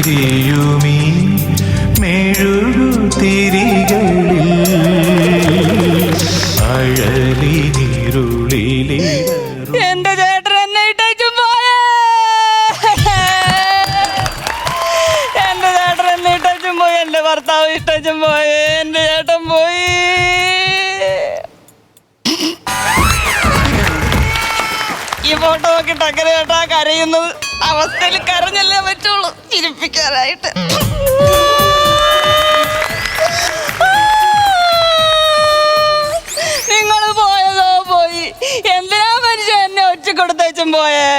എരിയുമീ മെഴുകുതിരികളിൽ അഴലിനിരുളിലെ എന്റെ ചേട്ടൻ എന്നെ ഇട്ടേച്ചും പോയേ. എന്റെ ചേട്ടൻ എന്നെ ഇട്ടേച്ചും പോയി. എന്റെ ഭർത്താവ് ഇട്ടേച്ചും പോയേ. എന്റെ ചേട്ടൻ പോയി. ഈ ഫോട്ടോ നോക്കിട്ട് അങ്ങനെ ചേട്ടാ കരയുന്നത് അവസ്ഥയിൽ കരഞ്ഞല്ലേ പറ്റുള്ളൂ ചിരിപ്പിക്കാനായിട്ട്. നിങ്ങള് പോയതോ പോയി. എന്തിനാ മനുഷ്യൻ എന്നെ ഒറ്റ കൊടുത്തേച്ചും പോയേ?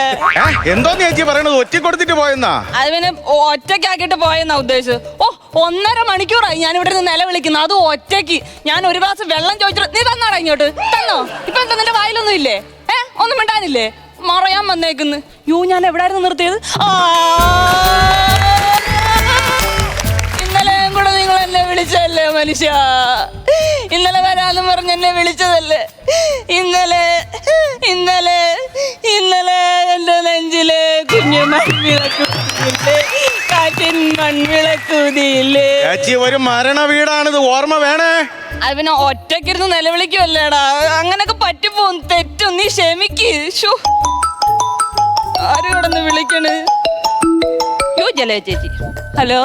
എന്തോന്ന് ചേച്ചി പറയണത്? ഒറ്റ കൊടുത്തിട്ട് പോയെന്നാ? അത് പിന്നെ ഒറ്റയ്ക്കാക്കിട്ട് പോയെന്നാ ഉദ്ദേശിച്ചത്. ഓ 1.5 മണിക്കൂറായി ഞാൻ ഇവിടെ നിന്ന് നിലവിളിക്കുന്നു, അത് ഒറ്റയ്ക്ക്. ഞാൻ ഒരു ഗ്ലാസ് വെള്ളം ചോദിച്ചിട്ട് നീ തന്നാടാ ഇങ്ങോട്ട്? തന്നോ? ഇപ്പൊ എന്താ നിന്റെ വായിലൊന്നും ഇല്ലേ? ഒന്നും മിണ്ടാനില്ലേ? മറയാൻ വന്നേക്കുന്നു. ഞാൻ എവിടായിരുന്നു നിർത്തിയത്? ഇന്നലെയും കൂടെ നിങ്ങൾ എന്നെ വിളിച്ചല്ലേ മനുഷ്യ? ഇന്നലെ വരാന്ന് പറഞ്ഞ് എന്നെ വിളിച്ചതല്ലേ? ഇന്നലെ ഇന്നലെ ഇന്നലെ എന്റെ നെഞ്ചിലെ കുഞ്ഞു മൺവിളക്കൂതിയില്ലേ, കാറ്റിൻ മൺവിളക്കൂതിയില്ലേ. ചേച്ചി ഒരു മരണ വീടാണിത്, ഓർമ്മ വേണേ. അത് പിന്നെ ഒറ്റക്കിരുന്ന് നിലവിളിക്കുമല്ലേടാ, അങ്ങനൊക്കെ പറ്റിപ്പോവും, തെറ്റും, നീ ക്ഷമിക്ക്. ആരും കിടന്ന് വിളിക്കണ്? ജല ചേച്ചി. ഹലോ,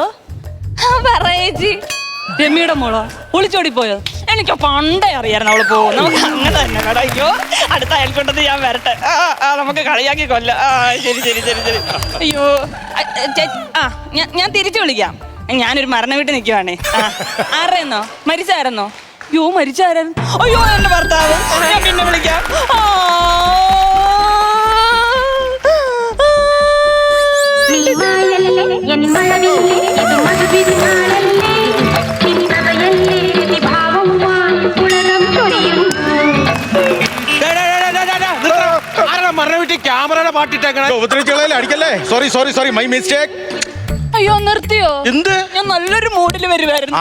പറ ചേച്ചി. രമ്യയുടെ മോളോ ഒളിച്ചോടി പോയോ? എനിക്ക് പണ്ടേ അറിയായിരുന്നു അവള് പോകും. നമുക്ക് അങ്ങനെ തന്നെ വേണം. അയ്യോ, അടുത്ത അയൽക്കൊണ്ടത് ഞാൻ വരട്ടെ. നമുക്ക് കളിയാക്കി കൊല്ല. ശരി ശരി ശരി ശരി. അയ്യോ ഞാൻ തിരിച്ചു വിളിക്കാം. ഞാനൊരു മരണ വീട്ടിൽ നിൽക്കുവാണേ. ആരായിരുന്നോ? മരിച്ചായിരുന്നോ? മരിച്ചായിരുന്നു. അയ്യോ എന്റെ ഭർത്താവ്. ഞാൻ പിന്നെ വിളിക്കാം. മരണ വീട്ടിൽ ക്യാമറയുടെ പാട്ടിട്ടേക്കണേ. അടിക്കല്ലേ. Sorry sorry sorry, my mistake. അയ്യോ നിർത്തിയോ? എന്ത്? ഞാൻ നല്ലൊരു മൂഡില് വരുവായിരുന്നു.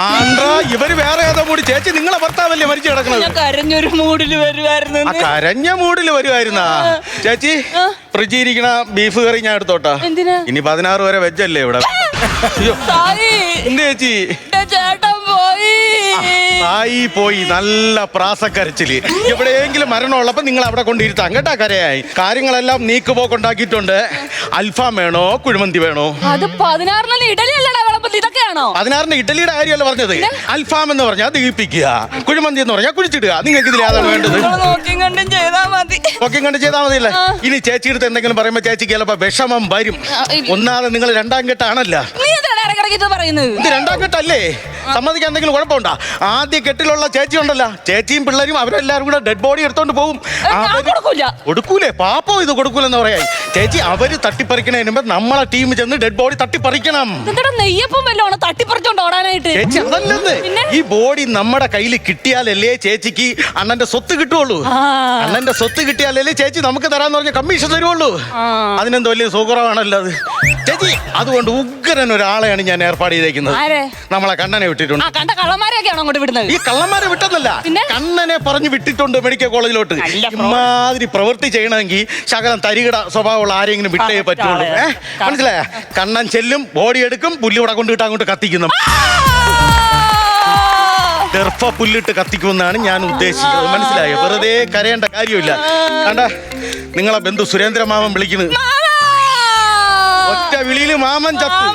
ഇവര് വേറെ ഏതോ മൂടി. ചേച്ചി നിങ്ങളെ ഭർത്താവല്ലേ മരിച്ചു കിടക്കണത്? ഞാൻ കരഞ്ഞൊരു മൂഡില് വരുവായിരുന്നു. കരഞ്ഞ മൂഡില് വരുവായിരുന്നാ? ചേച്ചി ഫ്രിഡ്ജിരിക്കണ ബീഫ് കറി ഞാൻ എടുത്തോട്ടാ. എന്തിനാ? ഇനി 16 വരെ വെജല്ലേ ഇവിടെ? എന്ത് ചേച്ചി? ചേട്ടൻ പോയി. പോയി നല്ല പ്രാസക്കരച്ചില്. എവിടെയെങ്കിലും മരണം ഉള്ളപ്പോ നിങ്ങൾ അവിടെ കൊണ്ടിരുത്താം കേട്ടാ. കരയായി കാര്യങ്ങളെല്ലാം നീക്കുപോക്കുണ്ടാക്കിയിട്ടുണ്ട്. അൽഫാം വേണോ കുഴിമന്തി വേണോ? അത് 16 ഇഡലി അല്ലടാ വിളമ്പത്ത്. ഇതൊക്കെയാണോ? 16 ഇഡലിയുടെ കാര്യമല്ല പറഞ്ഞത്. അൽഫാം എന്ന് പറഞ്ഞാൽ ദഹിപ്പിക്കുക, കുഴിമന്തി എന്ന് പറഞ്ഞാൽ കുഴിച്ചിടുക. നിങ്ങൾക്ക് ഇതിൽ ഏതാണ് വേണ്ടത്? നോക്കിയും കണ്ടും ചെയ്താൽ മതി. നോക്കിയും കണ്ടും ചെയ്താൽ മതിയല്ലേ? ഇനി ചേച്ചിയുടെ അടുത്ത് എന്തെങ്കിലും പറയുമ്പോ ചേച്ചിക്ക് ചിലപ്പോ വിഷമം വരും. ഒന്നാമത് നിങ്ങൾ 2ാം കെട്ടാണല്ല. ഇത് 2ാം കെട്ടല്ലേ? സമ്മതിക്കാൻ എന്തെങ്കിലും കുഴപ്പമുണ്ടോ? ആദ്യ കെട്ടിലുള്ള ചേച്ചി ഉണ്ടല്ലോ, ചേച്ചിയും പിള്ളേരും അവരെല്ലാരും കൂടെ ഡെഡ് ബോഡി എടുത്തോണ്ട് പോകും. കൊടുക്കൂലേ? പാപ്പോ ഇത് കൊടുക്കൂലെന്ന് പറയായി. ചേച്ചി അവര് തട്ടിപ്പറിക്കണതിന് മുമ്പ് നമ്മളെ ടീം ചെന്ന് ഡെഡ് ബോഡി തട്ടിപ്പറിക്കണം. ചേച്ചി അതല്ലെന്ന്, ഈ ബോഡി നമ്മുടെ കയ്യിൽ കിട്ടിയാലല്ലേ ചേച്ചിക്ക് അണ്ണന്റെ സ്വത്ത് കിട്ടുള്ളൂ. അണ്ണന്റെ സ്വത്ത് കിട്ടിയാലല്ലേ ചേച്ചി നമുക്ക് തരാന്ന് പറഞ്ഞ കമ്മീഷൻ തരുള്ളൂ. അതിനെന്തോ വലിയ സുഖമാണല്ലോ അത്. ചേച്ചി അതുകൊണ്ട് ഉഗ്രൻ ഒരാളെയാണ് ഞാൻ ഏർപ്പാട് ചെയ്തേക്കുന്നത്. നമ്മളെ കണ്ണനെ വിട്ടിട്ടുണ്ട്. ഈ കള്ളന്മാരെ വിട്ടെന്നല്ല, കണ്ണനെ പറഞ്ഞു വിട്ടിട്ടുണ്ട് മെഡിക്കൽ കോളേജിലോട്ട്. ഇമാതിരി പ്രവൃത്തി ചെയ്യണമെങ്കിൽ ശകലം തരികിട സ്വഭാവമുള്ള ആരെങ്കിലും വിട്ടേ പറ്റുള്ളൂ. മനസ്സിലായ? കണ്ണൻ ചെല്ലും, ബോഡി എടുക്കും, പുല്ലിവിടെ കൊണ്ടിട്ട് അങ്ങോട്ട് കത്തിക്കുന്നു. ദർഭ പുല്ലിട്ട് കത്തിക്കുമെന്നാണ് ഞാൻ ഉദ്ദേശിച്ചത്. മനസ്സിലായോ? വെറുതെ കരയേണ്ട കാര്യമില്ല. കണ്ട നിങ്ങളെ ബന്ധു സുരേന്ദ്രമാമൻ വിളിക്കുന്നു. ഒറ്റ വിളിയില് മാമൻ ചത്തു.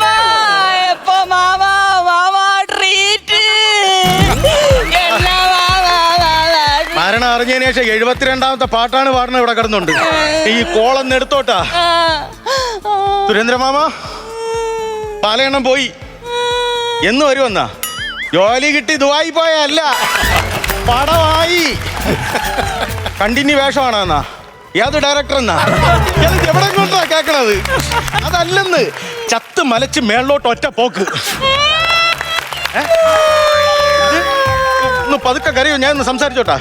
മരണം അറിഞ്ഞതിന് ശേഷം 72ാമത്തെ പാട്ടാണ് പാടുന്നത്. ഇവിടെ കിടന്നുണ്ട്. ഈ കോളൊന്ന് എടുത്തോട്ടാ. സുരേന്ദ്രമാമ പാലയെണ്ണം പോയി എന്ന് വരുമെന്നാ? ജോലി കിട്ടി ദുബായി പോയല്ല, പടമായി. കണ്ടിന്യൂ വേഷമാണോ എന്നാ? ഏത് ഡയറക്ടർ എന്നാ? എവിടെ കൊണ്ടാ കേക്കണത്? അതല്ലെന്ന്, ചത്ത് മലച്ച് മേളിലോട്ട് ഒറ്റ പോക്ക്. ഒന്ന് പതുക്കെ കരയോ? ഞാൻ ഒന്ന് സംസാരിച്ചോട്ടാ.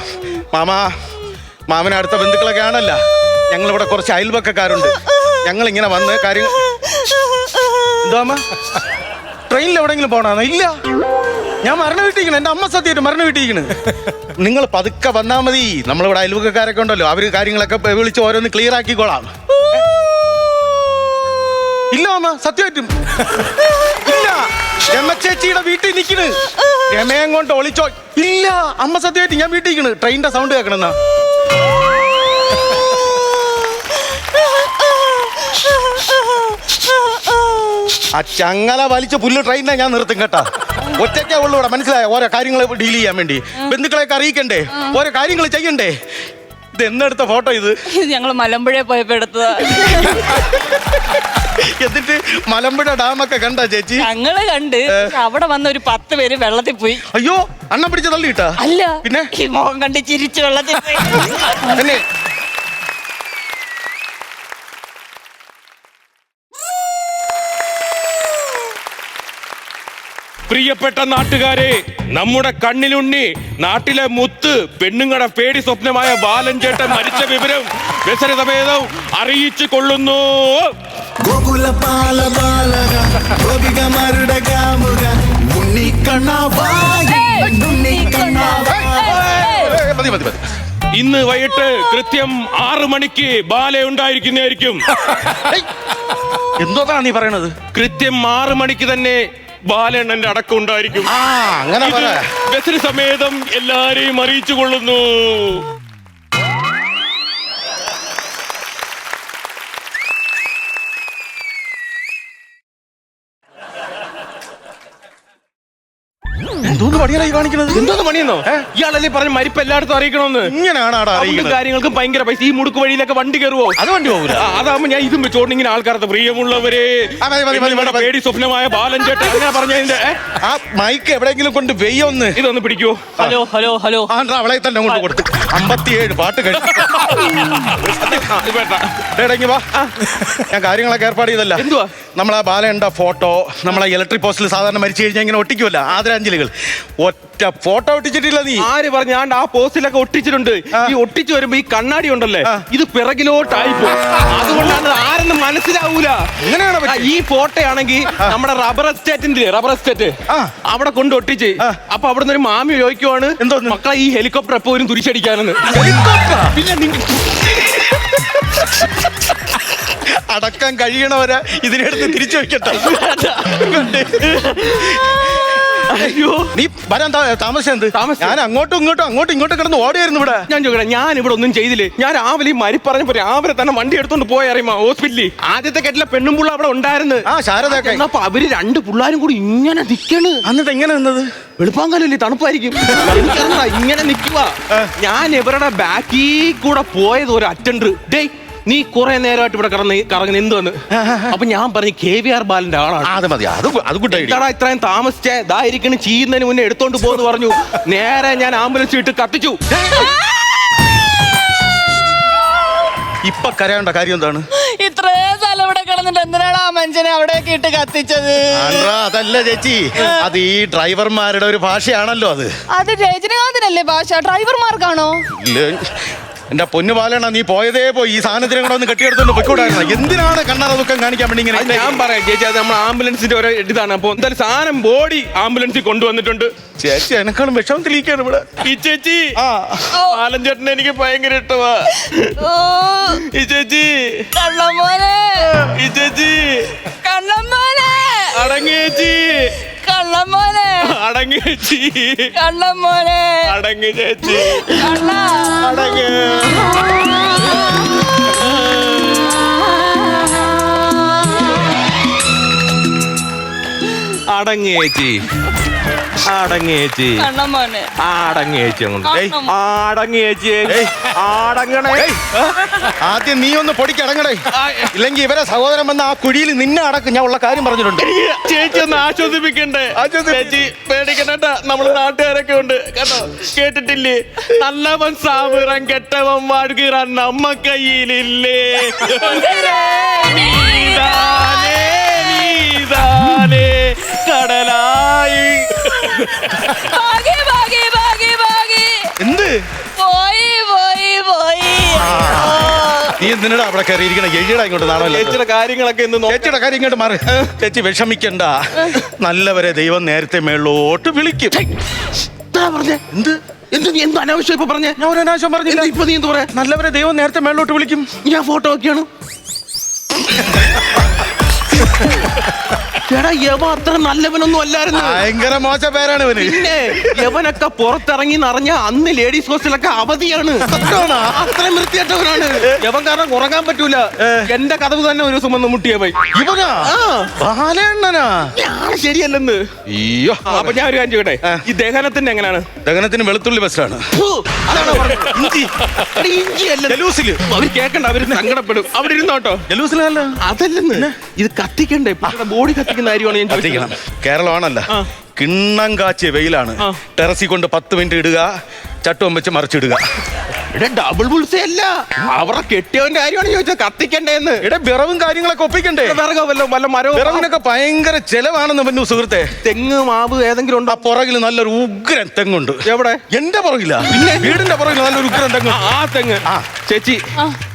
മാമന അടുത്ത ബന്ധുക്കളൊക്കെ ആണല്ല. ഞങ്ങളിവിടെ കുറച്ച് അയൽവക്കക്കാരുണ്ട്. ഞങ്ങളിങ്ങനെ വന്ന് കാര്യങ്ങൾ. എന്താ ട്രെയിനിൽ എവിടെയെങ്കിലും പോകണമെന്നോ? ഇല്ല, ഞാൻ മരണ വീട്ടിരിക്കണം. എൻ്റെ അമ്മ സത്യമായിട്ട് മരണ വീട്ടിരിക്കണ്. നിങ്ങൾ പതുക്കെ വന്നാൽ മതി. നമ്മളിവിടെ അയൽവക്കക്കാരൊക്കെ ഉണ്ടല്ലോ, അവർ കാര്യങ്ങളൊക്കെ വിളിച്ച് ഓരോന്ന് ക്ലിയർ ആക്കിക്കോളാം. ഇല്ല അമ്മ, സത്യമായിട്ടും രമ ചേച്ചിയുടെ വീട്ടിൽ നിൽക്കണ്. രമയം കൊണ്ട് ഒളിച്ചോ? ഇല്ല, അമ്മ സത്യമായിട്ട് ഞാൻ വീട്ടിൽ നിൽക്കണ്. ട്രെയിനിന്റെ സൗണ്ട് കേൾക്കണെന്നാ. ആ ചങ്ങല വലിച്ച് പുല്ല് ട്രെയിനിനെ ഞാൻ നിർത്തും കേട്ടാ. ഒറ്റയ്ക്കേ ഉള്ളൂ ഇവിടെ, മനസ്സിലായോ? ഓരോ കാര്യങ്ങൾ ഡീൽ ചെയ്യാൻ വേണ്ടി ബന്ധുക്കളെയൊക്കെ അറിയിക്കണ്ടേ, ഓരോ കാര്യങ്ങൾ ചെയ്യണ്ടേ. ഇത് എന്നെടുത്ത ഫോട്ടോ ഇത് ഞങ്ങൾ മലമ്പുഴ പോയപ്പോ എടുത്തതാ. എന്നിട്ട് മലമ്പുഴ ഡാമൊക്കെ കണ്ടാ ചേച്ചി? ഞങ്ങള് കണ്ട്. അവിടെ വന്ന ഒരു 10 പേര് വെള്ളത്തിൽ പോയി. അയ്യോ, അണ്ണം പിടിച്ച് തള്ളിയിട്ടാ? അല്ല, പിന്നെ ഈ മുഖം കണ്ട് ചിരിച്ച് വെള്ളത്തിൽ പോയി. തന്നെ. പ്രിയപ്പെട്ട നാട്ടുകാരെ, നമ്മുടെ കണ്ണിലുണ്ണി, നാട്ടിലെ മുത്ത്, പെണ്ണുങ്ങളുടെ പേടി സ്വപ്നമായ ബാലൻ ചേട്ടൻ മരിച്ച വിവരം വ്യസനസമേതം അറിയിച്ചു കൊള്ളുന്നു. ഇന്ന് വൈകിട്ട് കൃത്യം 6 മണിക്ക് ബാല ഉണ്ടായിരിക്കുന്നതായിരിക്കും. എന്തോന്നാ നീ പറയണത്? കൃത്യം 6 മണിക്ക് തന്നെ ബാലണ്ണന്റെ അടക്കം ഉണ്ടായിരിക്കും. അങ്ങനെ ബസിന് സമേതം എല്ലാരെയും അറിയിച്ചു കൊള്ളുന്നു. എന്തോന്ന് പണിയായി കാണിക്കുന്നത്? എന്തോന്ന് പണിയെന്നോ? ഇയാളല്ലേ പറഞ്ഞ മരിപ്പ് എല്ലായിടത്തും അറിയിക്കണമെന്ന്. ഇങ്ങനെയാണ് കാര്യങ്ങൾക്ക് ഭയങ്കര പൈസ. ഈ മുടുക്ക് വഴിയിലൊക്കെ വണ്ടി കയറുവോ? അത് വണ്ടി പോകൂല. അതാകുമ്പോ ഞാൻ ഇതും വെച്ചോണ്ട് ഇങ്ങനെ ആൾക്കാരുടെ പ്രിയമുള്ളവരെ, പേടി സ്വപ്നമായ ബാലൻ ചേട്ടൻ അങ്ങനെ പറഞ്ഞതിന്റെ ആ മൈക്ക് എവിടെയെങ്കിലും കൊണ്ട് വെയ്യൊന്ന് ഇതൊന്ന് പിടിക്കോ. Hello hello hello. അവളെ തന്നെ കൊണ്ട് കൊടുത്തു. 57 പാട്ട് കഴിഞ്ഞു. വാ, ഞാൻ കാര്യങ്ങളൊക്കെ ഏർപ്പാട് ചെയ്തല്ല. എന്തുവാ? നമ്മളെ ബാലയുടെ ഫോട്ടോ നമ്മളെ ഇലക്ട്രിക് പോസ്റ്റിൽ സാധാരണ മരിച്ചു കഴിഞ്ഞാൽ ഇങ്ങനെ ഒട്ടിക്കുമല്ലോ, ആദരാഞ്ജലികൾ. ഒറ്റ ഫോട്ടോ ഒട്ടിച്ചിട്ടില്ല. നീ ആര് പറഞ്ഞു? ഞാൻ ആ പോസ്റ്റിലൊക്കെ ഒട്ടിച്ചിട്ടുണ്ട്. ഈ ഒട്ടിച്ചു വരുമ്പോ ഈ കണ്ണാടി ഉണ്ടല്ലേ, ഇത് പിറകിലോട്ടായിപ്പോ. അതുകൊണ്ടാണ് ആരെന്ന് മനസ്സിലാവൂല. അങ്ങനെയാണ്. ഈ ഫോട്ടോ ആണെങ്കിൽ നമ്മുടെ റബ്ബർ എസ്റ്റേറ്റ് അവിടെ കൊണ്ട് ഒട്ടിച്ച്. അപ്പൊ അവിടെ നിന്ന് ഒരു മാമി ചോദിക്കുവാണ്, എന്തോന്ന് മക്കളെ ഈ ഹെലികോപ്റ്റർ എപ്പോ വരും തുരിച്ചടിക്കാനെന്ന്. പിന്നെ അടക്കം കഴിയണവരെ ഇതിനെടുത്ത് തിരിച്ചു വെക്കട്ടെ. അയ്യോ, നീ വരാൻ താമസം എന്ത്? ഞാൻ അങ്ങോട്ടും ഇങ്ങോട്ടും കിടന്ന് ഓടിയായിരുന്നു ഇവിടെ. ഞാൻ ചോദിക്കട്ടെ, ഞാൻ ഇവിടെ ഒന്നും ചെയ്തില്ലേ? ഞാൻ രാവിലെ മരി പറഞ്ഞപ്പോ രാവിലെ തന്നെ വണ്ടി എടുത്തോണ്ട് പോയി അറിയുമോ ഹോസ്പിറ്റലിൽ. ആദ്യത്തെ കെട്ടിലെ പെണ്ണും പുള്ള അവിടെ ഉണ്ടായിരുന്നു. ശാരദയൊക്കെ. അപ്പൊ അവര് 2 പിള്ളേരും കൂടി ഇങ്ങനെ നിക്കണ്. എന്നിട്ട് എങ്ങനെ നിന്നത്? വെളുപ്പാങ്കല്ലേ, തണുപ്പായിരിക്കും. ഇങ്ങനെ നിക്കുക. ഞാൻ ഇവരുടെ ബാക്കിൽ കൂടെ പോയത് ഒരു അറ്റൻഡർ. ഡേയ്, നീ കുറെ നേരമായിട്ട് ഇവിടെ കറങ്ങുന്ന എന്തുവന്ന്? അപ്പൊ ഞാൻ പറഞ്ഞു KVR ബാലന്റെ ആളാണ്. ഇത്രയും താമസിച്ചേ ഇതായിരിക്കണം ചെയ്യുന്നതിന് മുന്നേ എടുത്തോണ്ട് പോന്ന് പറഞ്ഞു. നേരെ ഞാൻ ആംബുലൻസ് ഇട്ട് കത്തിച്ചു. ഇപ്പൊ കരയേണ്ട കാര്യം എന്താണ്? ഇത്രയും സ്ഥലം ഇവിടെ കിടന്നിട്ട് എന്തിനാണ് ആ മനുഷ്യനെ അവിടേക്ക് ഇട്ട് കത്തിച്ചത്? അതല്ല ചേച്ചി, അത് ഈ ഡ്രൈവർമാരുടെ ഒരു ഭാഷയാണല്ലോ. അത് രജനീകാന്തിനല്ലേ ഭാഷ? ഡ്രൈവർമാർക്കാണോ? എന്റെ പൊന്നു ബാലണ്ണ, നീ പോയതേ പോയി. ഈ സാധനത്തിനെ കൂടെ ഒന്ന് കെട്ടിയെടുത്തോണ്ട് പൊയ്ക്കൂടായിരുന്നു. എന്തിനാണ് കണ്ണറ ദുഃഖം കാണിക്കാൻ വേണ്ടി ഇങ്ങനെ? ഞാൻ പറയാം ചേച്ചി, അത് നമ്മൾ ആംബുലൻസിന്റെ ഒരു ഇതാണ്. അപ്പൊ എന്തായാലും സാധനം ബോഡി ആംബുലൻസിൽ കൊണ്ടുവന്നിട്ടുണ്ട്. ചേച്ചി എനക്കാളും വിഷമത്തിലിരിക്കാണ് ഇവിടെ. ഈ ചേച്ചി ബാലൻ ചേട്ടനെ എനിക്ക് ഭയങ്കര ഇഷ്ടമാ. ഈ ചേച്ചി കള്ളമോനെ, ഈ ചേച്ചി കള്ളമോനെ, അടങ്ങേച്ചി, കള്ളമോനെ, അടങ്ങേച്ചി, കള്ളമോനെ, അടങ്ങ് ചേച്ചി, കള്ള അടങ്ങ്. അടങ്ങേച്ചി, അടങ്ങേച്ചി, കള്ളമോനെ, അടങ്ങേച്ചി, അടങ്ങേച്ചി, അടങ്ങണേ. ആദ്യം നീ ഒന്ന് പൊടിക്ക് അടങ്ങണേ, ഇല്ലെങ്കിൽ ഇവരെ സഹോദരൻ വന്ന ആ കുഴിയിൽ നിന്നെ അടക്കും. ഞാൻ ഉള്ള കാര്യം പറഞ്ഞിട്ടുണ്ട്. ചേച്ചി ഒന്ന് ആശ്വസിപ്പിക്കണ്ടേ? ചേച്ചി പേടിക്കണ്ട, നമ്മള് നാട്ടുകാരൊക്കെ ഉണ്ട് കേട്ടോ. കേട്ടിട്ടില്ലേ, നല്ലവൻ സാവിറം കെട്ടവൻ വാഴുകിറാൻ നമ്മ കയ്യിലില്ലേ. കടലായി എന്ത് പോയി പോയി പോയി. നീ എന്തിനാ അവിടെ കയറിയിരിക്കണ? എഴുതിടാ ഇങ്ങോട്ട്. നാളെ ചേച്ചിയുടെ കാര്യങ്ങളൊക്കെ ചേച്ചിയുടെ കാര്യം ഇങ്ങോട്ട് മാറി. ചേച്ചി വിഷമിക്കണ്ട, നല്ലവരെ ദൈവം നേരത്തെ മേളിലോട്ട് വിളിക്കും. എന്ത് എന്ത് നീ എന്ത് അനാവശ്യം ഇപ്പൊ പറഞ്ഞേ? ഞാൻ ഒരു അനാവശ്യം പറഞ്ഞില്ല. ഇപ്പൊ നീ എന്ത് പറയാ? നല്ലവരെ ദൈവം നേരത്തെ മേളിലോട്ട് വിളിക്കും. ഞാൻ ഫോട്ടോ ഒക്കെയാണ്. എടാ യവ അത്ര നല്ലവനൊന്നും അല്ലായിരുന്നു. ഭയങ്കര മോശ പേരാണ് ഇവന്. പിന്നെ യവനൊക്കെ പുറത്തിറങ്ങി നിറഞ്ഞ അന്ന് ലേഡീസ് ഹോസ്റ്റലൊക്കെ അവധിയാണ്. അത്രയും വൃത്തിയായിട്ടവനാണ് യവൻ. കാരണം ഉറങ്ങാൻ പറ്റൂല. എന്റെ കഥവ് തന്നെ ഒരു ദിവസം വന്ന് മുട്ടിയവൻ. ഇവനാ ബാലണ്ണനാ? ഞാൻ ശരിയല്ലെന്ന്. അയ്യോ. അപ്പൊ ഞാൻ ഒരു കാര്യം ചോട്ടെ, ഈ ദഹനത്തിന്റെ എങ്ങനെയാണ്? ദഹനത്തിന് വെളുത്തുള്ളി ബെസ്റ്റാണ്. അതാണോ ഇഞ്ചി? ഇഞ്ചി അല്ല ജലൂസില്. അവർ കേക്കണ്ട, അവര് സങ്കടപ്പെടും. അവിടെ ഇരുന്നോട്ടോ. ജലൂസിലല്ല, അതല്ലെന്ന്. ഇത് കത്തിക്കണ്ടേ? ബോഡി കത്തിക്കുന്ന കാര്യമാണ് ഞാൻ കത്തിക്കണം. കേരളമാണല്ല, കിണ്ണം കാച്ചിയ വെയിലാണ്. ടെറസിൽ കൊണ്ട് 10 മിനിറ്റ് ഇടുക, ചട്ടും വെച്ച് മറിച്ചിടുക. ഇവിടെ ഡബിൾ ബുൾസേ അല്ല, അവരെ കെട്ടിയവന്റെ കാര്യമാണ് ചോദിച്ചത്. കത്തിക്കണ്ടേന്ന്. ഇവിടെ വിറവും കാര്യങ്ങളൊക്കെ ഒപ്പിക്കണ്ടേ? വിറകോ വല്ല മരവും. വിറവിനൊക്കെ ഭയങ്കര ചെലവാണെന്ന് പറഞ്ഞു സുഹൃത്തെ. തെങ്ങ് മാവ് ഏതെങ്കിലും ഉണ്ടോ? ആ പുറകിൽ നല്ലൊരു ഉഗ്രൻ തെങ്ങുണ്ട്. എവിടെ? എന്റെ പുറകില്ല, പിന്നെ വീടിന്റെ പുറകിൽ നല്ലൊരു ഉഗ്രൻ തെങ്ങ്. ആ തെങ്ങ്. ചേച്ചി,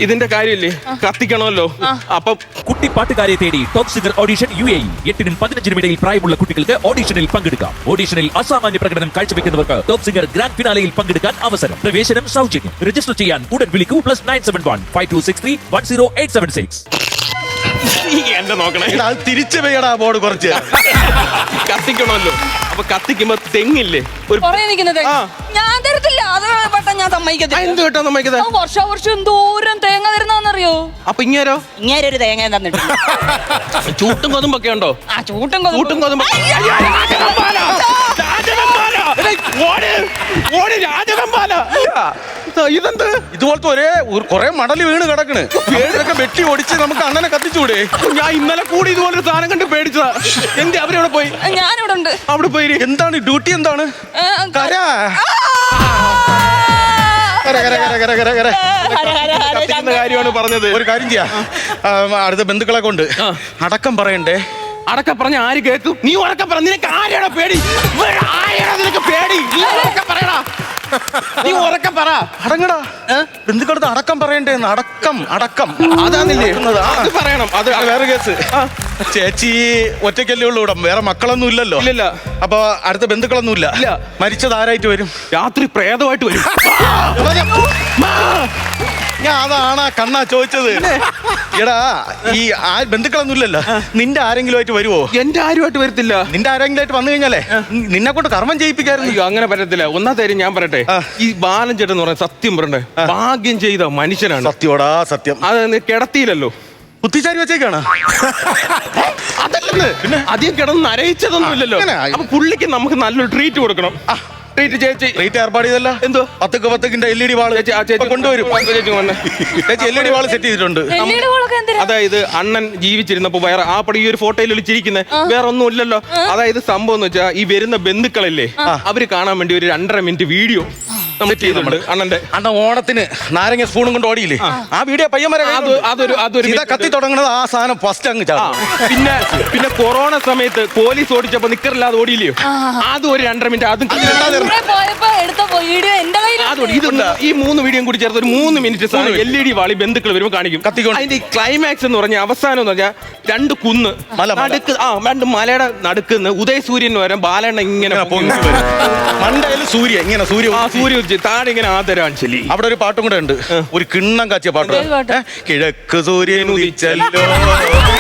ഇതിന്റെ കാര്യമില്ലേ, കത്തിക്കണമല്ലോ. അപ്പം കുട്ടി പാട്ടുകാരെ തേടി ടോപ്പ് സിംഗർ ഓഡിഷൻ UAE 8-നും 15-നും ഇടയിൽ പ്രായമുള്ള കുട്ടികൾക്ക് ഓഡിഷനിൽ പങ്കെടുക്കാം. ഓഡിഷനിൽ അസാമാന്യ പ്രകടനം കാഴ്ചവെക്കുന്നവർക്ക് ടോപ്പ് സിംഗർ ഗ്രാൻഡ് ഫിനാലയിൽ പങ്കെടുക്കാൻ അവസരം. പ്രവേശനം സൗജന്യം. രജിസ്റ്റർ ചെയ്യാൻ ഉടൻ വിളിക്കൂ. +971 5263 10876. എന്റെ നോക്കണേ, അത് തിരിച്ചു പെയ്യടാ ബോർഡ് കുറച്ച്. കത്തിക്കണമല്ലോ. അപ്പൊ കത്തിക്കുമ്പോ തെങ്ങില്ലേ ഒരു ഞാൻ തരത്തില്ല. അത് പെട്ടെന്ന് ഞാൻ സമ്മതിക്കത്തില്ല. എന്ത് കേട്ടോ സമ്മതിക്കുന്നത്? വർഷം എന്തോരം തേങ്ങ തരുന്നറിയോ? അപ്പൊ ഇങ്ങേരോ? ഇങ്ങനെ ഒരു തേങ്ങ തന്നിട്ട് ചൂട്ടും കൊതുമ്പൊക്കെ ഉണ്ടോ? ആ ചൂട്ടും കൊതുമ്പ്. ഇതെന്ത്? ഇതുപോലത്തെ കുറെ മടല് വീണ് കിടക്കണ്. ഇതൊക്കെ വെട്ടി ഒടിച്ച് നമുക്ക് അണ്ണനെ കത്തിച്ചൂടെ? ഞാൻ ഇന്നലെ കൂടി ഇതുപോലൊരു സാധനം കണ്ട് പേടിച്ചതാ. എന്റെ അവരെവിടെ പോയി? ഞാനിവിടെ ഉണ്ട്. അവിടെ പോയി. എന്താണ് ഡ്യൂട്ടി? എന്താണ് കാര്യമാണ് പറഞ്ഞത്. ഒരു കാര്യം ചെയ്യാ, അടുത്ത ബന്ധുക്കളെ കൊണ്ട് അടക്കം പറയണ്ടേ? അടക്കം പറഞ്ഞ ആര് കേൾക്കും? നീ ഉറക്കം പറ. നിനക്ക് ആരെയാണോ പേടി? നിനക്ക് പേടി? നീ ഉറക്കം പറയടാ. നീ ഉറക്കം പറ. അടങ്ങടാ. ബന്ധുക്കളടുത്ത് അടക്കം പറയണ്ടേ? അടക്കം അതാന്നില്ലേ? അത് പറയണം. അത് വേറെ കേസ്. ചേച്ചി ഒറ്റയ്ക്കല്ലേ ഉള്ളൂ ഇവിടെ, വേറെ മക്കളൊന്നും ഇല്ലല്ലോ. ഇല്ല. അപ്പൊ അടുത്ത ബന്ധുക്കളൊന്നും ഇല്ല. മരിച്ചത് ആരായിട്ട് വരും? രാത്രി പ്രേതമായിട്ട് വരും. ഞാൻ അതാണ് കണ്ണാ ചോദിച്ചത്. എടാ, ഈ ബന്ധുക്കളൊന്നും ഇല്ലല്ലോ, നിന്റെ ആരെങ്കിലും ആയിട്ട് വരുവോ? എന്റെ ആരുമായിട്ട് വരത്തില്ല. നിന്റെ ആരെങ്കിലും ആയിട്ട് വന്നു കഴിഞ്ഞാലേ നിന്നെ കൊണ്ട് കർമ്മം ചെയ്യിപ്പിക്കായിരുന്നു. അയ്യോ, അങ്ങനെ പറ്റത്തില്ല. ഒന്നാമത്തെ കാര്യം ഞാൻ പറയട്ടെ, ഈ ബാലൻ ചേട്ടൻ എന്ന് പറയാൻ സത്യം പറയണ്ടേ, ഭാഗ്യം ചെയ്ത മനുഷ്യനാണ്. സത്യോടാ സത്യം. അത് കിടത്തിയില്ലല്ലോ, കുത്തിച്ചാരി വെച്ചേക്കാണ്. അതല്ലെന്ന്. പിന്നെ അധികം കിടന്ന് നരയിച്ചതൊന്നും ഇല്ലല്ലോ. അപ്പൊ പുള്ളിക്ക് നമുക്ക് നല്ലൊരു ട്രീറ്റ് കൊടുക്കണം. ട്രീറ്റ് ചേച്ചി ട്രീറ്റ് ഏർപ്പാട് ചെയ്തല്ല. എന്തോ 10 LED വാള് കൊണ്ടുവരും. ചേച്ചി LED വാള് സെറ്റ് ചെയ്തിട്ടുണ്ട്. അതായത് അണ്ണൻ ജീവിച്ചിരുന്നപ്പോ വേറെ ആ പടി ഈ ഒരു ഫോട്ടോയിൽ വിളിച്ചിരിക്കുന്നത് വേറെ ഒന്നും ഇല്ലല്ലോ. അതായത് സംഭവം എന്ന് വെച്ചാൽ ഈ വരുന്ന ബന്ധുക്കളല്ലേ, അവര് കാണാൻ വേണ്ടി ഒരു 2.5 മിനിറ്റ് വീഡിയോ അണ്ണൻ ഓണത്തിന് നാരങ്ങ സ്പൂണും കൊണ്ട് ഓടിയില്ലേ, ആ വീഡിയോ പയ്യന്മാരെ കത്തി തുടങ്ങുന്നത് ആ സാധനം ഫസ്റ്റ് അങ്ങ് ചാടും. പിന്നെ കൊറോണ സമയത്ത് പോലീസ് ഓടിച്ചപ്പോ നിക്കറില്ലാതെ ഓടിയില്ലയോ, അതും ഒരു 2.5 മിനിറ്റ്. അതും ഈ 3 വീഡിയോ കൂടി ചേർത്ത് ഒരു 3 മിനിറ്റ് LED വാളി ബന്ധുക്കൾ വരുമ്പോൾ കാണിക്കും. അതിന്റെ ക്ലൈമാക്സ് എന്ന് പറഞ്ഞ അവസാനം എന്ന് പറഞ്ഞാൽ 2 കുന്ന് നടുക്ക്, 2 മലയുടെ നടുക്കുന്ന് ഉദയസൂര്യൻ വരാൻ ബാലണ്ണ ഇങ്ങനെ മണ്ടയില് സൂര്യ ഇങ്ങനെ സൂര്യ താഴെ ഇങ്ങനെ ആദരാഞ്ജലി. അവിടെ ഒരു പാട്ടും കൂടെ ഉണ്ട്, ഒരു കിണ്ണം കാച്ചിയ പാട്ട്, കിഴക്ക് സൂര്യൻ ഉദിച്ചല്ലോ.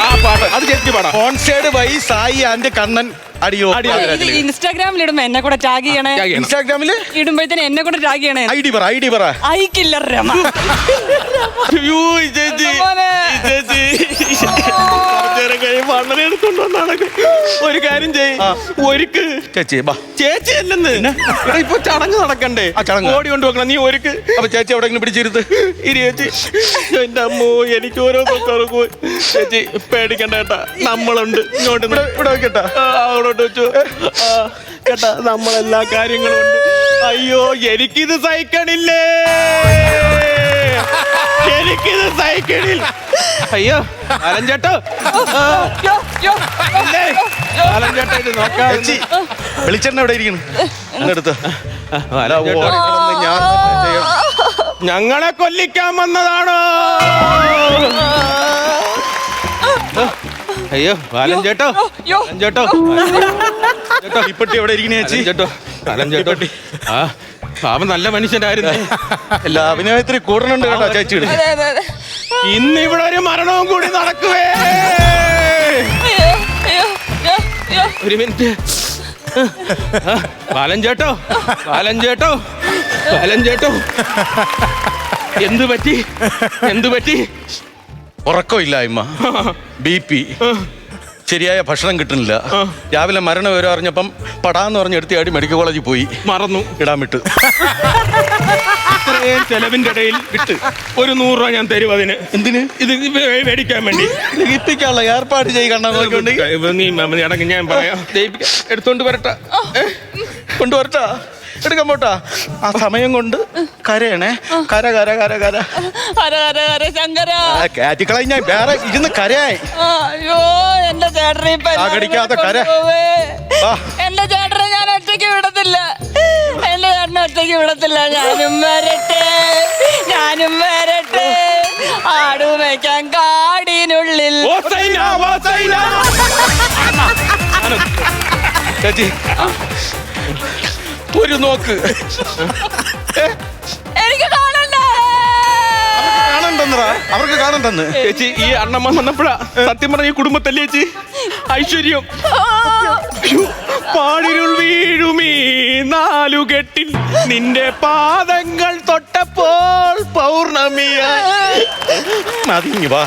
ആ പാട്ട് അത് ചേച്ചി പാടാം. കോൺസേർട്ട് വൈ സായി ആൻഡ് കണ്ണൻ അടിയോ. ഇൻസ്റ്റാഗ്രാമിൽ ഇടുമ്പോ എന്നെ കൂടെ ടാഗ് ചെയ്യണേ. ഇൻസ്റ്റാഗ്രാമില് ഇടുമ്പോഴത്തേന് എന്നെ കൂടെ ടാഗ് ചെയ്യണേ. ഐഡി പറ. I killer Rama. ഒരു കാര്യം ചെയ്ക്ക് ചേച്ചി അല്ലെന്ന്. ഇപ്പൊ ചടങ്ങ് നടക്കണ്ടേ, ഓടി കൊണ്ടുപോക്കണം. നീ ഒരുക്ക്. അപ്പൊ ചേച്ചി എവിടെയെങ്കിലും പിടിച്ചിരുത്ത്. ചേച്ചി എന്റെ അമ്മോ, എനിക്ക് ഓരോ ചേച്ചി പേടിക്കണ്ട കേട്ടാ, നമ്മളുണ്ട്. ഇങ്ങോട്ട് ഇവിടെ കേട്ടാ, അവിടോട്ട് വെച്ചു കേട്ടാ, നമ്മളെല്ലാ കാര്യങ്ങളും ഉണ്ട്. അയ്യോ, എനിക്കിത് സഹിക്കണില്ലേ, എനിക്കിത് സഹിക്കണില്ല. അയ്യോ അലൻ ചേട്ടോ, അലൻ ചേട്ടാ ഇത് നോക്കാം. വെളിച്ചെണ്ണ എവിടെ ഇരിക്കുന്നു? എടുത്ത് ഞങ്ങളെ കൊല്ലിക്കാൻ വന്നതാണോ? അയ്യോ ബാലൻ ചേട്ടോ, ചേട്ടോ ഇപ്പട്ടി എവിടെ ഇരിക്കുന്ന ചേച്ചി? ചേട്ടോ ബാലൻ ചേട്ടോ, പാവം നല്ല മനുഷ്യനായിരുന്നു. എല്ലാ അഭിനയത്തിന് കൂടണുണ്ട് കേട്ടോ ചേച്ചിയുടെ. ഇന്നിവിടെ ഒരു മരണവും കൂടി നടക്കുവേ. ഒരു മിനിറ്റ്. ബാലൻ ചേട്ടോ, ബാലൻ ചേട്ടോ, ബാലൻ ചേട്ടോ, എന്ത് പറ്റി, എന്ത് പറ്റി? ഉറക്കമില്ലായ്മ, BP, ശരിയായ ഭക്ഷണം കിട്ടുന്നില്ല. രാവിലെ മരണം വരെ അറിഞ്ഞപ്പം പടാന്ന് പറഞ്ഞ് എടുത്തിയാടി മെഡിക്കൽ കോളേജിൽ പോയി. മറന്നു ഇടാൻ വിട്ട്. ഇത്രയും ചെലവിന്റെ ഇടയിൽ വിട്ട് ഒരു 100 രൂപ ഞാൻ തരും അതിന്. എന്തിന്? ഇത് മേടിക്കാൻ വേണ്ടി ദഹിപ്പിക്കാനുള്ള ഏർപ്പാട് ചെയ്യണ്ട. നീ അടങ്ങി, ഞാൻ പറയാം. എടുത്തോണ്ട് വരട്ടെ, കൊണ്ടുവരട്ടാ, എടുക്കാൻ പോട്ടാ. ആ സമയം കൊണ്ട് കരയണേ. കര കര കര കര ഹര ഹര ഹര ശങ്കര. കാറ്റിക്കളായി ഞാൻ വേറെ ഇരുന്ന് കരയായി. അയ്യോ എന്റെ ചേട്ടനെ ഇപ്പൊ എല്ലാവരും ആകടിക്കാതെ കര. കൊണ്ടുപോവേ. വാ. എന്റെ ചേട്ടനെ ഞാൻ ഒറ്റയ്ക്ക് വിടത്തില്ല, എന്റെ ചേട്ടനെ ഒറ്റയ്ക്ക് വിടത്തില്ല. ഞാനും വരട്ടെ, ഞാനും വരട്ടെ, ആടുമേക്കാൻ കാടിനുള്ളിൽ. ചേച്ചി ഒരു നോക്ക്. എനിക്ക് കാണണ്ടേ? കാണണ്ടെന്നറാ, അവർക്ക് കാണണ്ടെന്ന്. ചേച്ചി ഈ അണ്ണമ്മ വന്നപ്പോഴാ സത്യം പറഞ്ഞ ഈ കുടുംബത്തല്ലേ ചേച്ചി ഐശ്വര്യം. പാടിരുൾ വീഴുമീ 4 കെട്ടിൽ നിന്റെ പാദങ്ങൾ തൊട്ടപ്പോൾ പൗർണമിയായി. മതിങ്ങി വാ.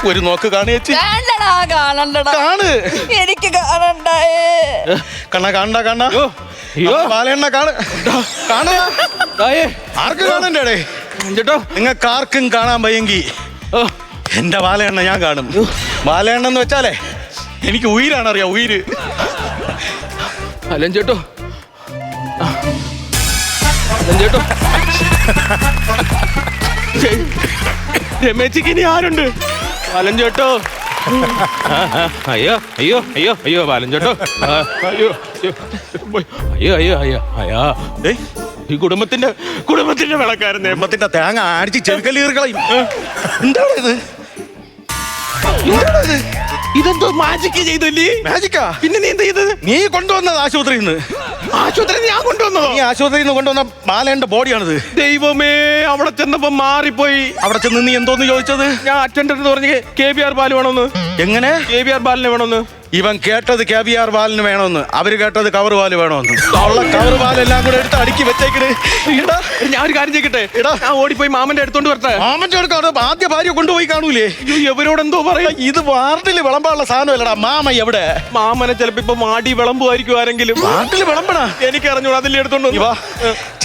ഒരു നോക്ക് കാണു ചേച്ചി. വേണ്ടടാ, കാണണ്ടടാ. കാണ്. എനിക്ക് കാണണ്ടേ. കണ്ണ കാണണ്ട, കാണ. ബാലണ്ണ കാണ്, കാണ. ആർക്ക് കാണണ്ടേ? ചേട്ടോ നിങ്ങൾക്ക് ആർക്കും കാണാൻ വയ്യെങ്കി എന്റെ ബാലണ്ണ ഞാൻ കാണും. ബാലണ്ണ എന്ന് വെച്ചാലേ എനിക്ക് ഉയിരാണ് അറിയാം, ഉയിര്. അലൻ ചേട്ടോ, അലൻ ചേട്ടോ, രമേശിക്ക് ഇനി ആരുണ്ട്? ബാലൻ ചേട്ടോ, അയ്യോ അയ്യോ അയ്യോ അയ്യോ ബാലൻ ചേട്ടോ, അയ്യോ അയ്യോ അയ്യോ അയ്യോ അയ്യോ. ഈ കുടുംബത്തിന്റെ വിളക്കാരൻ നെമ്മത്തിന്റെ തേങ്ങ അടിച്ച് ചെറുക്കല്ലീറുകളയും. എന്താണ് ഇത്? ഇതെന്തോ മാജിക്ക് ചെയ്തല്ലേ? മാജിക്കാ? പിന്നെ നീ എന്ത് ചെയ്തത്? നീ കൊണ്ടുവന്നത് ആശുപത്രിയിൽ നിന്ന്. ആശുപത്രി ഞാൻ കൊണ്ടുവന്നതോ? നീ ആശുപത്രിയിൽ നിന്ന് കൊണ്ടുവന്ന ബാലേന്റെ ബോഡിയാണിത്. ദൈവമേ, അവിടെ ചെന്നപ്പോ മാറിപ്പോയി. അവിടെ ചെന്ന് നീ എന്തോന്ന് ചോദിച്ചത്? ഞാൻ അറ്റൻഡർ എന്ന് പറഞ്ഞ് KBR ബാല് വേണമെന്ന്. എങ്ങനെ? KBR ബാലിനെ വേണമെന്ന്. ഇവൻ കേട്ടത് KBR ബാലിന് വേണമെന്ന്, അവര് കേട്ടത് കവർ ബാല് വേണമെന്ന്. ഉള്ള കവർ ബാലെല്ലാം കൂടെ എടുത്ത് അടുക്കി വെച്ചേക്കണ്. ഞാൻ ഒരു കാര്യം ചെയ്യട്ടെ, ഞാൻ ഓടിപ്പോയി മാമന്റെ അടുത്തോണ്ട് വരട്ടെ. മാമന്റെ അടുക്കാണ് ആദ്യ ഭാര്യ കൊണ്ടുപോയി കാണൂലേ? എവരോട് എന്തോ പറയാ. ഇത് വാർഡിൽ വിളമ്പാനുള്ള സാധനമല്ലടാ. മാമ എവിടെ? മാമനെ ചിലപ്പോ ഇപ്പൊ മാടി വിളമ്പുമായിരിക്കും ആരെങ്കിലും. വാർഡിൽ വിളമ്പണ എനിക്ക് അറിഞ്ഞു, അതിൽ എടുത്തോണ്ട് വന്നു. വാ.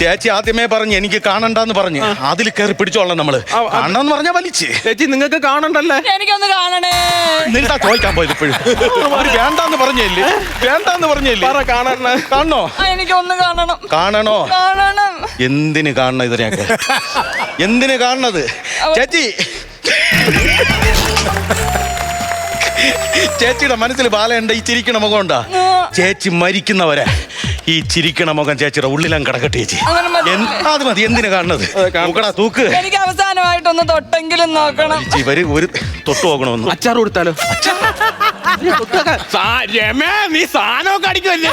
ചേച്ചി ആദ്യമേ പറഞ്ഞു എനിക്ക് കാണണ്ടെന്ന് പറഞ്ഞു. അതിൽ കയറി പിടിച്ചോളാം നമ്മള്. കാണണമെന്ന് പറഞ്ഞാ വലിച്ച്. ചേച്ചി നിങ്ങൾക്ക് കാണണ്ടല്ലേ? എനിക്കൊന്ന് കാണണേ. നിന്നാ ചോദിക്കാൻ പോയത് ഇപ്പോഴും. അവര് വേണ്ടാന്ന് പറഞ്ഞില്ലേ? വേണ്ടാന്ന് പറഞ്ഞില്ലേ? കാണണോ? എനിക്കൊന്ന് കാണണം. കാണണോ? കാണണം. എന്തിന് കാണണം ഇതിനെയൊക്കെ? എന്തിന് കാണണത്? ചേച്ചി, ചേച്ചിയുടെ മനസ്സിൽ ബാലയുണ്ട്. ഈ ചിരിക്കണ മുഖം ഉണ്ടാ? ചേച്ചി മരിക്കുന്നവരെ ഈ ചിരിക്കണ മുഖം ചേച്ചിയുടെ ഉള്ളിലും കിടക്കട്ടെ ചേച്ചി. അത് മതി. എന്തിനു കാണുന്നത്? നോക്കടാ, തൂക്ക്. എനിക്ക് അവസാനമായിട്ടൊന്ന് തൊട്ടെങ്കിലും നോക്കണം. ഇവര് ഒരു തൊട്ട് നോക്കണമെന്ന്. അച്ചാർ കൊടുത്താലോ? രമേ, നീ സാധനമൊക്കെ അടിക്കുമല്ലേ?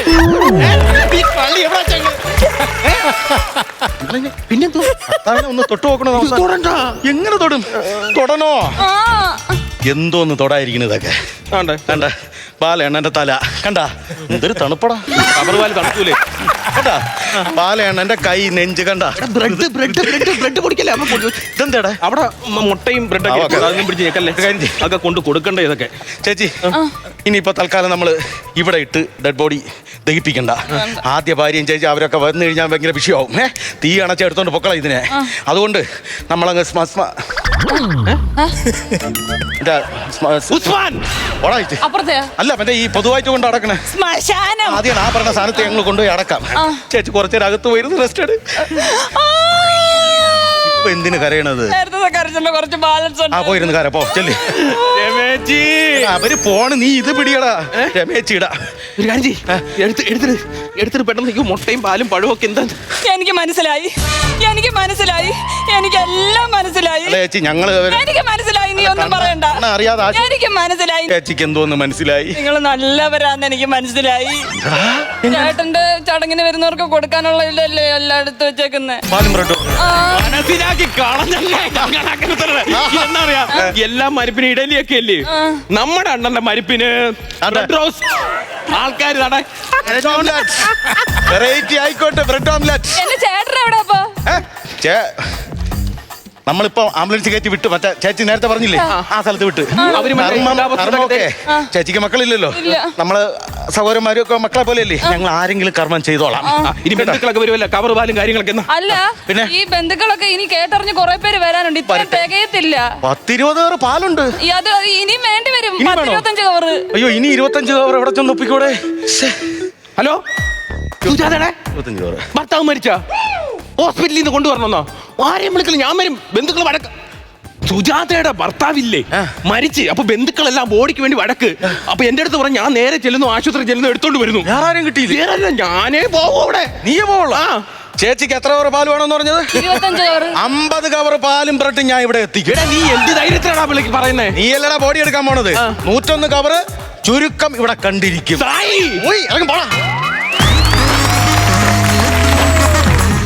പിന്നെന്തോ ഒന്ന് തൊട്ട് നോക്കണോ? എങ്ങനെ തൊടും? തൊടണോ? എന്തോന്ന് തൊടായിരിക്കണതൊക്കെ കണ്ട. ബാലണ്ണന്റെ തല കണ്ട, എന്തൊരു തണുപ്പടാ. കബർവാല് തണുക്കൂലേ? കണ്ടാ ബാലണ്ണന്റെ കൈ, നെഞ്ച് കണ്ട. ബ്രെഡ് പൊടിക്കല്ലേ? ഇതെന്താടാ? അവിടെ മുട്ടയും ബ്രെഡൊക്കെ പിടിച്ച് ഞെക്കല്ലേ? അതൊക്കെ കൊണ്ട് കൊടുക്കണ്ടേ ഇതൊക്കെ? ചേച്ചി, ഇനിയിപ്പോ തൽക്കാലം നമ്മള് ഇവിടെ ഇട്ട് ഡെഡ് ബോഡി ദഹിപ്പിക്കണ്ട. ആദ്യ ഭാര്യയും ചേച്ചി അവരൊക്കെ വന്നു കഴിഞ്ഞാൽ ഭയങ്കര വിഷയമാവും. തീ അണച്ചെടുത്തോണ്ട് പൊക്കള ഇതിനെ. അതുകൊണ്ട് നമ്മളങ്ങ് അല്ല മറ്റേ ഈ പൊതുവായിട്ട് കൊണ്ട് അടക്കണേ ശ്മശാനം. ആദ്യം ആ പറഞ്ഞ സാധനത്തെ ഞങ്ങൾ കൊണ്ടുപോയി അടക്കാം. ചേച്ചി കുറച്ചേരം അകത്ത് പോയിരുന്നു റെസ്റ്റ് എടു. ഇപ്പൊ എന്തിനു കരയണത്? കുറച്ച് ബാലൻസ് ഉണ്ട്. പോയിരുന്നു കര പോ ചെല്ലി. അവര് പോണ്, നീ ഇത് പിടിയടാ. രമേച്ചിടാ ഒരു കാര്യം എടുത്തിട്ട് പെട്ടെന്ന് മുട്ടയും പാലും പഴവും ഒക്കെ എന്താ? എനിക്ക് മനസ്സിലായി, എനിക്കെല്ലാം മനസ്സിലായി. ചേച്ചി ഞങ്ങള് എനിക്ക് മനസ്സിലായി, നീ ഒന്നും പറയണ്ട. അറിയാതെ എനിക്ക് മനസ്സിലായി. ചേച്ചിക്ക് എന്തോന്ന് മനസ്സിലായി? നിങ്ങൾ നല്ലവരാന്ന് എനിക്ക് മനസ്സിലായി. ചേട്ടന്റെ ചടങ്ങിന് വരുന്നവർക്ക് കൊടുക്കാനുള്ള ഇല്ലല്ലേ എല്ലാം എടുത്ത് വെച്ചേക്കുന്നേ. പാലും ബ്രെഡും മനസ്സിലാക്കി കളഞ്ഞല്ലേ? നിങ്ങൾ അങ്ങനെ തന്നെ. എന്താ പറയാ, എല്ലാ മരിപ്പിനും ഇഡലിയൊക്കെ അല്ലേ, നമ്മുടെ അണ്ണന്റെ മരിപ്പിന് ബ്രെഡ് റോസ്. ആൾക്കാർ വെറൈറ്റി ആയിക്കോട്ടെ, ബ്രെഡ് ഓംലെറ്റ്. എന്റെ ചേട്ടൻ എവിടെ അപ്പൊ? നമ്മളിപ്പോ ആംബുലൻസ് കയറ്റി വിട്ടു. മറ്റേ ചേച്ചി നേരത്തെ പറഞ്ഞില്ലേ, ആ സ്ഥലത്ത് വിട്ട്. അവര് കർമ്മമൊക്കെ ചേച്ചിക്ക് മക്കളില്ലല്ലോ, നമ്മള് സഹോദരന്മാരും ഒക്കെ മക്കളെ പോലെയല്ലേ, ഞങ്ങൾ ആരെങ്കിലും കർമ്മം ചെയ്തോളാം. ഇനി ബന്ധുക്കളൊക്കെ വരുമല്ലോ, കവർ പാലും കാര്യങ്ങളൊക്കെ. അല്ല, പിന്നെ ഈ ബന്ധുക്കളൊക്കെ ഇനി കേട്ടറിഞ്ഞ് കുറെ പേര് വരാനുണ്ട്. ഇത്ര തികയത്തില്ല. 10-20 കവർ പാലുണ്ട്. അത് ഇനിയും വേണ്ടി വരും. ഇനി വേണോ? 25 കവറ്. അയ്യോ, ഇനി 25 കവർ എവിടെ ചെന്ന് ഒപ്പിക്കൂടെ? Hello, 25 cover. ഭർത്താവ് മരിച്ച ഹോസ്പിറ്റലിൽ നിന്ന് കൊണ്ടുവരണമെന്നോ? ആരെയും വിളിക്കില്ല, ഞാൻ വരും. ബന്ധുക്കൾ വടക്ക്. സുജാതയുടെ ഭർത്താവില്ലേ മരിച്ച്, അപ്പൊ ബന്ധുക്കളെല്ലാം ബോഡിക്ക് വേണ്ടി വടക്ക്. അപ്പൊ എന്റെ അടുത്ത് പറഞ്ഞു, ഞാൻ നേരെ ചെല്ലുന്നു, ആശുപത്രി ചെല്ലുന്നു, എടുത്തോണ്ട് വരുന്നു. വേറെ ആരും കിട്ടിയില്ല? വേറെ ഞാനേ പോവൂ അവിടെ. നീയേ പോവുള്ളൂ? ചേച്ചിക്ക് എത്ര കവർ പാല് വേണമെന്ന് പറഞ്ഞത്? 25 കവറ്. 50 കവർ പാലും ബ്രെഡും ഞാൻ ഇവിടെ എത്തിക്കും. നീ എന്ത് ധൈര്യത്തിലാടാ വിളിക്ക് പറയുന്നേ? നീ അല്ലടാ ബോഡി എടുക്കാൻ പോണത്. 101 കവർ ചുരുക്കം ഇവിടെ കണ്ടിരിക്കും. സായി, ഇറങ്ങി പോടാ.